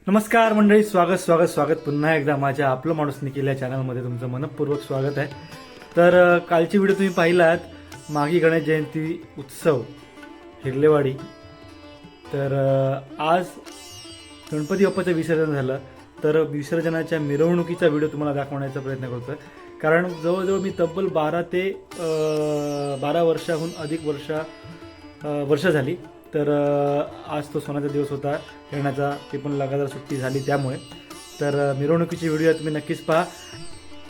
नमस्कार मंडळी, स्वागत पुन्हा एकदा माझ्या आपलं माणूस निखिल या चॅनलमध्ये तुमचं मनपूर्वक स्वागत आहे. तर कालची व्हिडिओ तुम्ही पाहिलात, मागी गणेश जयंती उत्सव हिरलेवाडी. तर आज गणपती बाप्पाचं विसर्जन झालं. तर विसर्जनाच्या मिरवणुकीचा व्हिडिओ तुम्हाला दाखवण्याचा प्रयत्न करतोय, कारण जवळजवळ मी तब्बल 12 वर्षाहून अधिक वर्ष झाली. तर आज तो सणाचा दिवस होता खेळण्याचा, ते पण लगातार सुट्टी झाली त्यामुळे. तर मिरवणुकीची व्हिडिओ तुम्ही नक्कीच पहा.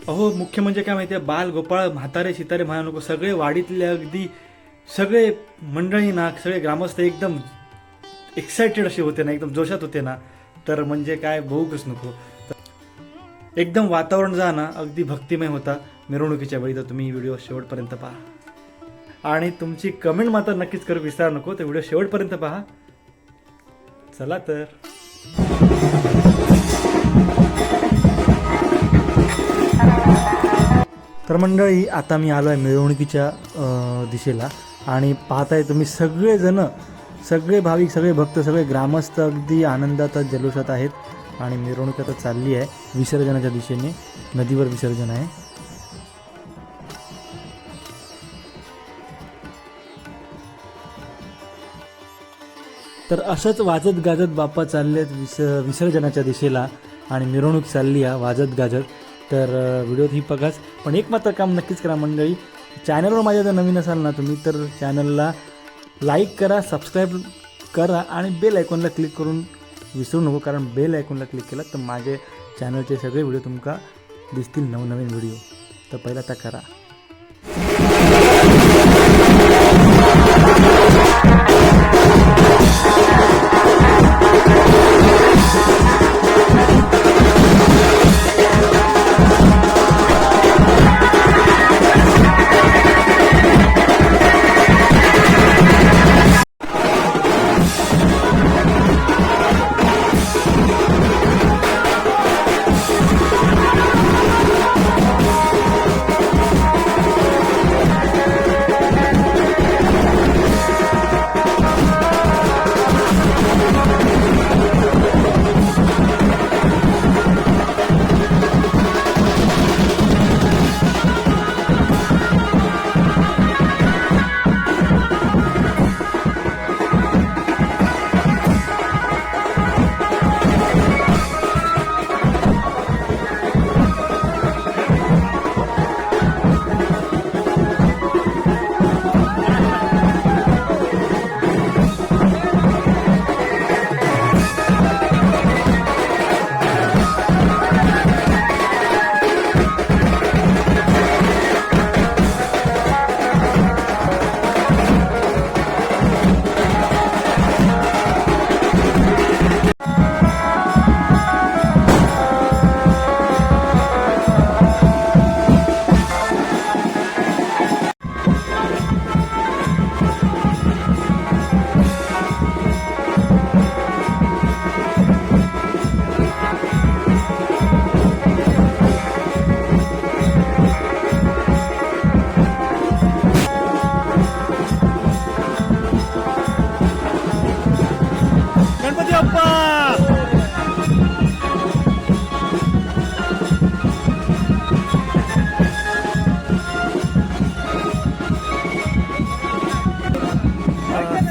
अहो, मुख्य म्हणजे काय माहिती आहे, बाल गोपाळ म्हातारे सितारे म्हणा नको, सगळे वाडीतले अगदी सगळे मंडळी ना, सगळे ग्रामस्थ एकदम एक्सायटेड असे होते ना, एकदम जोशात होते ना. तर म्हणजे काय बघूच नको, एकदम वातावरण जा ना अगदी भक्तिमय होता मिरवणुकीच्या वेळी. तर तुम्ही व्हिडिओ शेवटपर्यंत पहा आणि तुमची कमेंट मात्र नक्कीच करू विसरू नको. तर व्हिडिओ शेवटपर्यंत पहा. चला तर मंडळी, आता मी आलो आहे मिरवणुकीच्या दिशेला आणि पाहताय तुम्ही सगळे भाविक, सगळे भक्त, सगळे ग्रामस्थ अगदी आनंदात जल्लोषात आहेत. आणि मिरवणूक आता चालली आहे विसर्जनाच्या दिशेने. नदीवर विसर्जन आहे. तर असंच वाजत गाजत बाप्पा चाललेत विसर्जनाच्या दिशेला आणि मिरवणूक चालली आहे वाजत गाजत. तर व्हिडिओत ही बघाच, पण एक मात्र काम नक्कीच करा मंडळी, चॅनलवर माझ्या जर नवीन असाल ना तुम्ही, तर चॅनलला लाईक करा, सबस्क्राईब करा आणि बेल आयकॉनला क्लिक करून विसरू नको, कारण बेल आयकॉनला क्लिक केलं तर माझे चॅनलचे सगळे व्हिडिओ तुमका दिसतील, नवनवीन व्हिडिओ. तर पहिला त्या करा.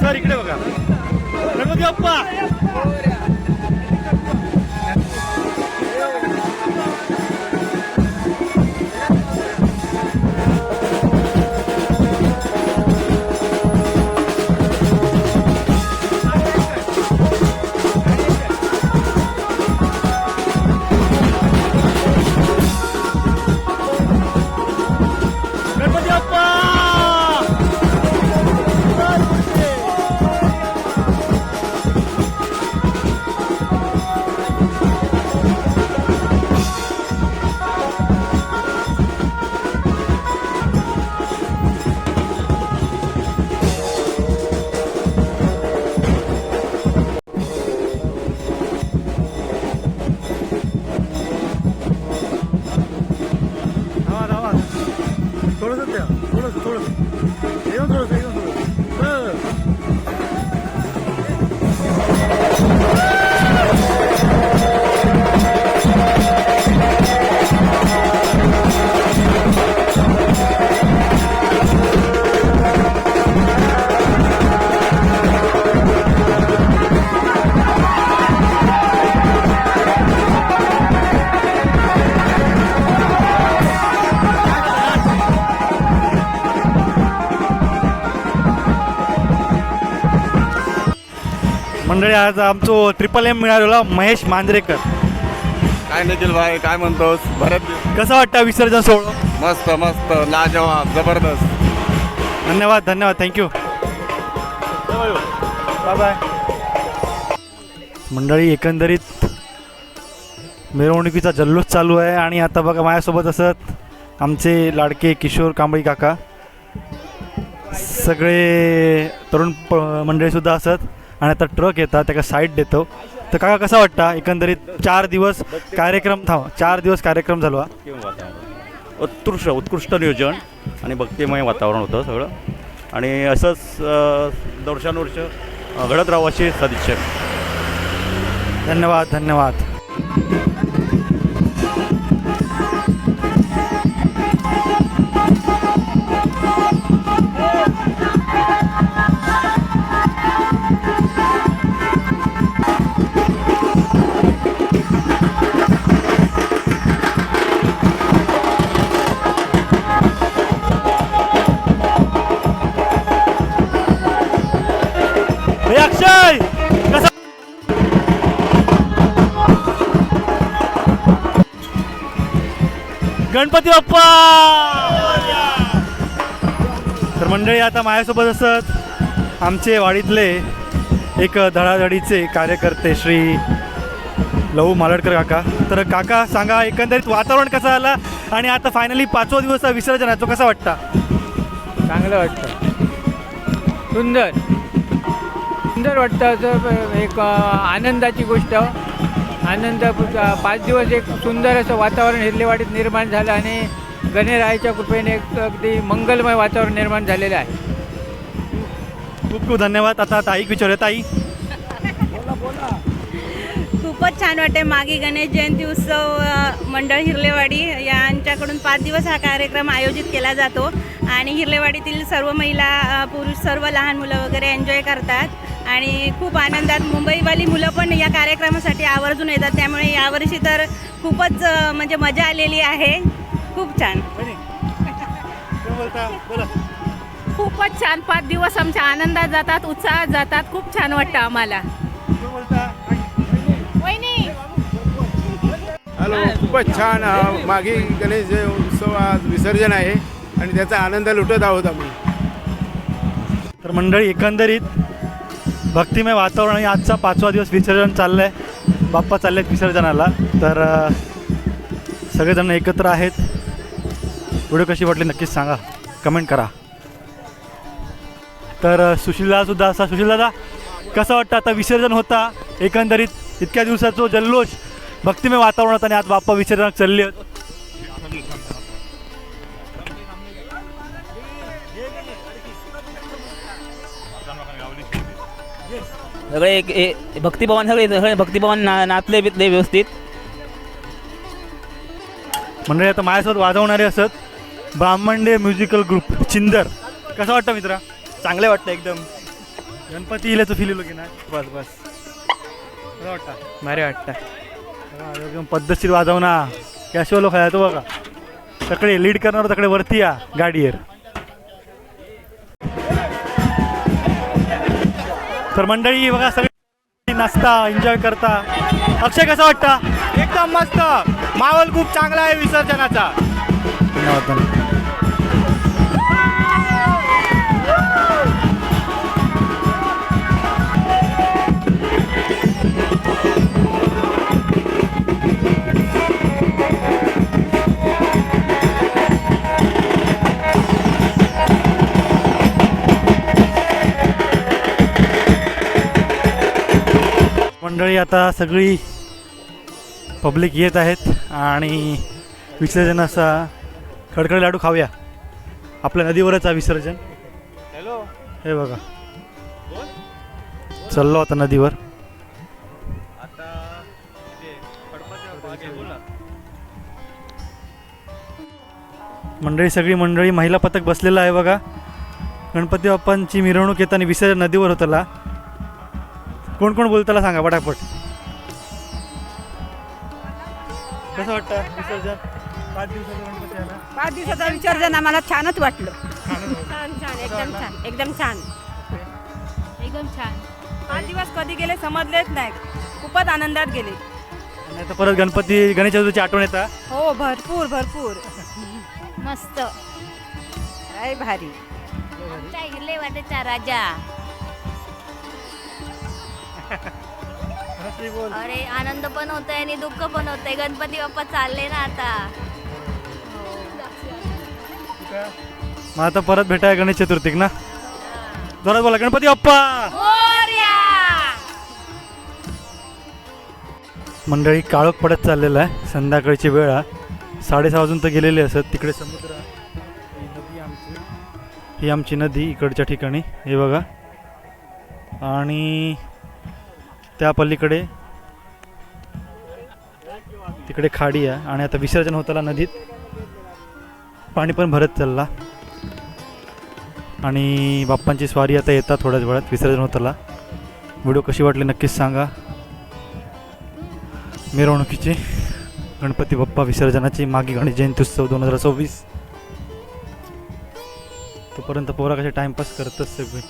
सर इकडे बघा, गणपती बाप्पा. मंडळी आज आमचो MM मिळालेला महेश मांजरेकर. काय निखिल भाई काय म्हणतोस? बरं कसं वाटतं विसर्जन सोहळा? मस्त मस्त लाजवाब जबरदस्त. धन्यवाद धन्यवाद थँक्यू. Bye bye. मंडळी एकंदरीत मिरवणुकीचा जल्लोष चालू आहे आणि आता बघा माझ्यासोबत असत आमचे लाडके किशोर कांबळी काका, सगळे तरुण मंडळीसुद्धा असत आणि आता ट्रक येतात त्याला साईड देतो. तर काका कसा वाटता एकंदरीत 4 दिवस कार्यक्रम 4 दिवस कार्यक्रम झालो. उत्कृष्ट नियोजन आणि भक्तिमय वातावरण होतं सगळं आणि असंच वर्षानुवर्ष घडत राहावं अशी सदिच्छा. धन्यवाद धन्यवाद. अक्षय कसा गणपती बाप्पा. तर मंडळी आता माझ्यासोबत असत आमचे वाडीतले एक धडाधडीचे कार्यकर्ते श्री लहू मालडकर काका. तर काका सांगा एकंदरीत वातावरण कसं आलं आणि आता फायनली 5वा दिवसचा विसर्जन आहे तो कसा वाटता? चांगलं वाटतं, सुंदर सुंदर वाटतं. असं एक आनंदाची गोष्ट. आनंद 5 दिवस एक सुंदर असं वातावरण हिरलेवाडीत निर्माण झालं आणि गणरायाच्या कृपेने एक अगदी मंगलमय वातावरण निर्माण झालेलं आहे. खूप खूप धन्यवाद. आता ताई विचारूया. ताई खूपच छान वाटते. मागे गणेश जयंती उत्सव मंडळ हिरलेवाडी यांच्याकडून 5 दिवस हा कार्यक्रम आयोजित केला जातो आणि हिरलेवाडीतील सर्व महिला पुरुष सर्व लहान मुलं वगैरे एन्जॉय करतात आणि खूप आनंदात मुंबईवाली मुलं पण या कार्यक्रमासाठी आवर्जून येतात. त्यामुळे यावर्षी तर खूपच म्हणजे मजा आलेली आहे. खूप छान. खूपच छान. 5 दिवस आमच्या आनंदात जातात, उत्साहात जातात. खूप छान वाटतं आम्हाला. हॅलो, खूपच छान. मागे गणेश उत्सव आज विसर्जन आहे आणि त्याचा आनंद लुटत आहोत आम्ही. तर मंडळी एकंदरीत भक्तिमय वातावरण आणि आजचा 5वा दिवस विसर्जन चाललं आहे. बाप्पा चालले आहेत विसर्जनाला. तर सगळेजण एकत्र आहेत. व्हिडिओ कशी वाटली नक्कीच सांगा, कमेंट करा. तर सुशीलदादासुद्धा असा. सुशीलदादा कसं वाटतं आता विसर्जन होता एकंदरीत इतक्या दिवसाचा जल्लोष भक्तिमय वातावरणात आणि आज बाप्पा विसर्जनात चालले आहेत. सगळे एक भक्तिभवन सगळे भक्तिभवन नाचले बितले व्यवस्थित. मंडळी आता माझ्यासोबत वाजवणारे असत ब्राह्मणडे म्युझिकल ग्रुप चिंदर. कसं वाटतं मित्रा? चांगले वाटतं एकदम. गणपती इल्याचं फील येलो की नाही? बस बस कसं वाटतं? भारी वाटतं. एकदम पद्धतशीर वाजवना कॅशुअल लोक आहे तो बघा. तकडे लीड करणार तकडे वरती या गाडीवर. तर मंडळी बघा सगळी नाचता एन्जॉय करता. अक्षय कसा वाटता? एकदम मस्त. माहोल खूप चांगला आहे विसर्जनाचा. धन्यवाद. मंडळी आता सगळी पब्लिक येत आहेत आणि विसर्जनाचा खडखड लाडू खाऊया. आपल्या नदीवरच आहे विसर्जन. हॅलो, हे बघा चाललो आता नदीवर. मंडळी सगळी मंडळी महिला पथक बसलेला आहे बघा. गणपती बाप्पांची मिरवणूक येताना विसर्जन नदीवर होताला. कोण कोण बोलताला सांगा पटापट. कसं वाटतं विसर्जन? 5 दिवसाचं गणपती आला. 5 दिवसाचं विसर्जन आम्हाला छानच वाटलं. छान छान एकदम छान एकदम छान एकदम छान. 5 दिवस कधी गेले समजलेच नाही, खूपच आनंदात गेले. आणि आता परत गणपती गणेश चतुर्थीची आठवण येतात. हो, भरपूर भरपूर मस्त. काय भारी. आमच्या हिरलेवाडीचा राजा. अरे आनंद पण होतोय आणि दुःख पण होतंय. गणपती बाप्पा चालले ना आता. मग आता परत भेटाय गणेश चतुर्थीक ना. जोरात बोला गणपती बाप्पा. मंडळी काळोख पडत चाललेला आहे, संध्याकाळची वेळ आहे, 6:30 वाजून तर गेलेले असत. तिकडे समुद्र आहे, ही नदी आमची, ही आमची नदी इकडच्या ठिकाणी हे बघा. आणि त्या पलीकडे तिकडे खाडी आहे. आणि आता विसर्जन होताना नदीत पाणी पण भरत चालला. आणि बाप्पांची स्वारी आता येतात थोड्याच वेळात विसर्जन होताना. व्हिडिओ कशी वाटली नक्कीच सांगा. मिरवणुकीची गणपती बाप्पा विसर्जनाची मागी गणेश जयंती उत्सव 2026. तोपर्यंत पोरा कसे टाइमपास करतच सगळे.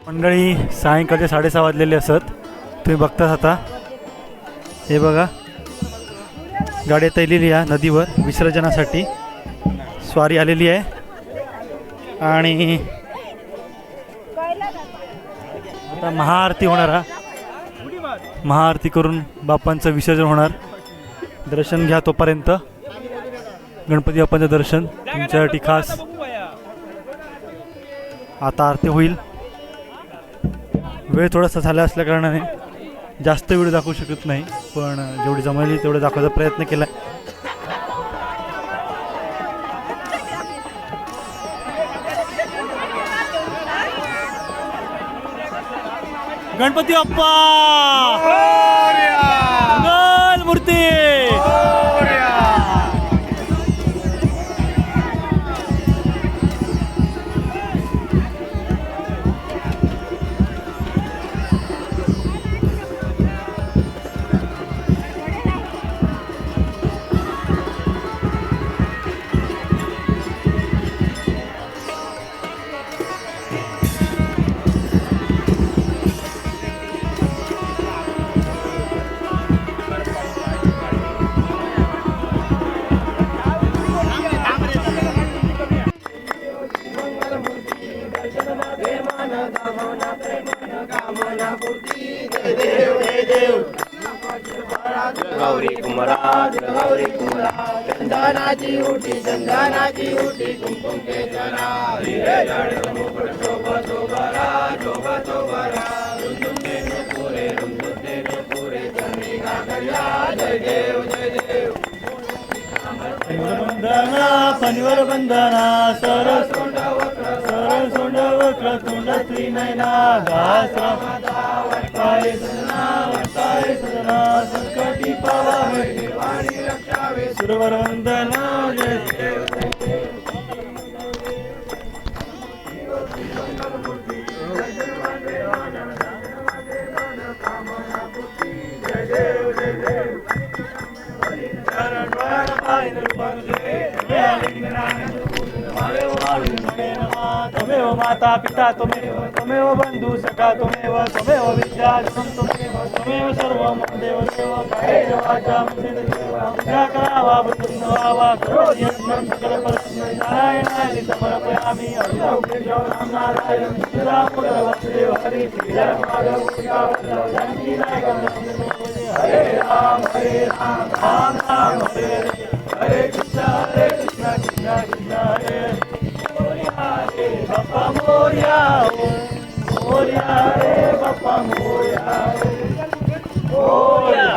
मंडळी सायंकाळचे 6:30 वाजलेले असत. तुम्ही बघताच आता हे बघा, गाडी आता येलेली आहे नदीवर विसर्जनासाठी. स्वारी आलेली आहे आणि आता महाआरती होणार आहे. महाआरती करून बाप्पांचं विसर्जन होणार. दर्शन घ्या तोपर्यंत, गणपती बाप्पांचं दर्शन तुमच्यासाठी खास. आता आरती होईल. वेळ थोडासा झाला असल्या कारणाने जास्त व्हिडिओ दाखवू शकत नाही, पण जेवढी जमली तेवढं दाखवायचा प्रयत्न केला. गणपती बाप्पा मंगल मूर्ती. गौरी कुमरा चंदनाची उठी कुमकुम के जरा हिरे जड़ मुकुट शोभा शोभरा शोभा शोभरा रुंदुम पूरे चंद्री गागरिया जय देव जय देव. पनिवर बंधना सरसोंड वक्र तोंड त्रिनयना दासरा वटाळे सदना संकटी पावावे निर्वाणी रक्षावे सुरवर वंदना जय देव जय देव. त्वमेव माता पिता त्वमेव बंधू सखा त्वमेव विद्या त्वमेव सर्वं देव देव कायेन वाचा पूजा करावा बुद्धं व्हावा करोति यज्ञं सकल परस्मै नारायणाय समर्पयामि. नाम नारायण श्रीराम वसुदेव हरि जय माधव गोपिका वल्लभ जानकी नायक. हरे राम राम राम हरे हरे कृष्ण कृष्ण कृष्ण हरे हरे. बाप्पा मोरया मोरया रे बाप्पा मोरया मोरया.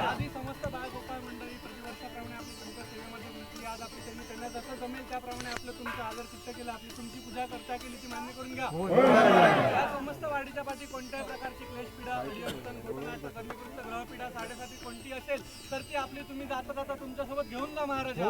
आधी समस्त बाळगोपाळ मंडळी प्रतिवर्षाप्रमाणे आपली तुमच्या सेवेमध्ये गुंतली. आज आपली त्यांनी त्यांना जसं जमेल त्याप्रमाणे आपलं तुमचं आदर कृत्य केलं, आपली तुमची पूजा करता केली ती मान्य करून घ्या. या समस्त वाढीच्या पाठी कोणत्याही प्रकारची क्लेशपीडा परिवर्तन घटनाटक कर्मकृत्य ग्रहपीडा 7.5 कोणती असेल तर ती आपली तुम्ही जाता जाता तुमच्यासोबत घेऊन जा महाराजा.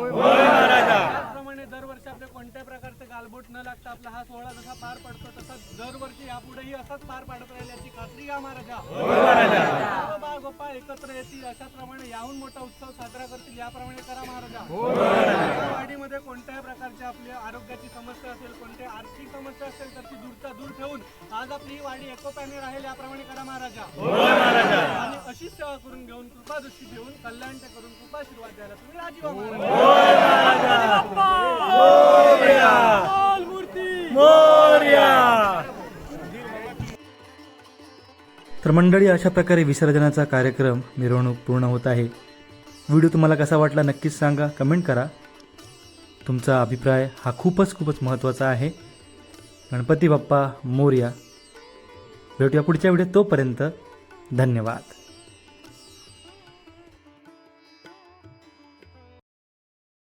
त्याचप्रमाणे दरवर्षी आपले कोणत्याही प्रकारचे गालबोट न लागता आपला हा सोहळा जसा पार पडतो तसा दरवर्षी वर्षी यापुढेही असंच पार पाडत राहील याची खात्री घ्या महाराजा. सर्व बाळ गोपाळ एकत्र येतील अशाप्रमाणे याहून मोठा उत्सव साजरा करतील याप्रमाणे करा महाराजा. वाडीमध्ये कोणत्याही प्रकारची आपल्या आरोग्याची समस्या असेल, कोणत्याही आर्थिक समस्या असेल तर ती दूरचा दूर ठेवून आज आपली ही वाडी एकोप्याने राहील याप्रमाणे करा महाराजा. आणि अशी सेवा करून घेऊन कृपा दृष्टी देऊन कल्याण ते करून कृपा आशीर्वाद द्यायला तुम्ही राजी व्हा महाराज. तर मंडळी, अशा प्रकारे विसर्जनाचा कार्यक्रम मिरवणूक पूर्ण होत आहे. व्हिडिओ तुम्हाला कसा वाटला नक्कीच सांगा, कमेंट करा. तुमचा अभिप्राय हा खूपच महत्त्वाचा आहे. गणपती बाप्पा मोरया. भेटूया पुढच्या व्हिडिओत. तोपर्यंत धन्यवाद.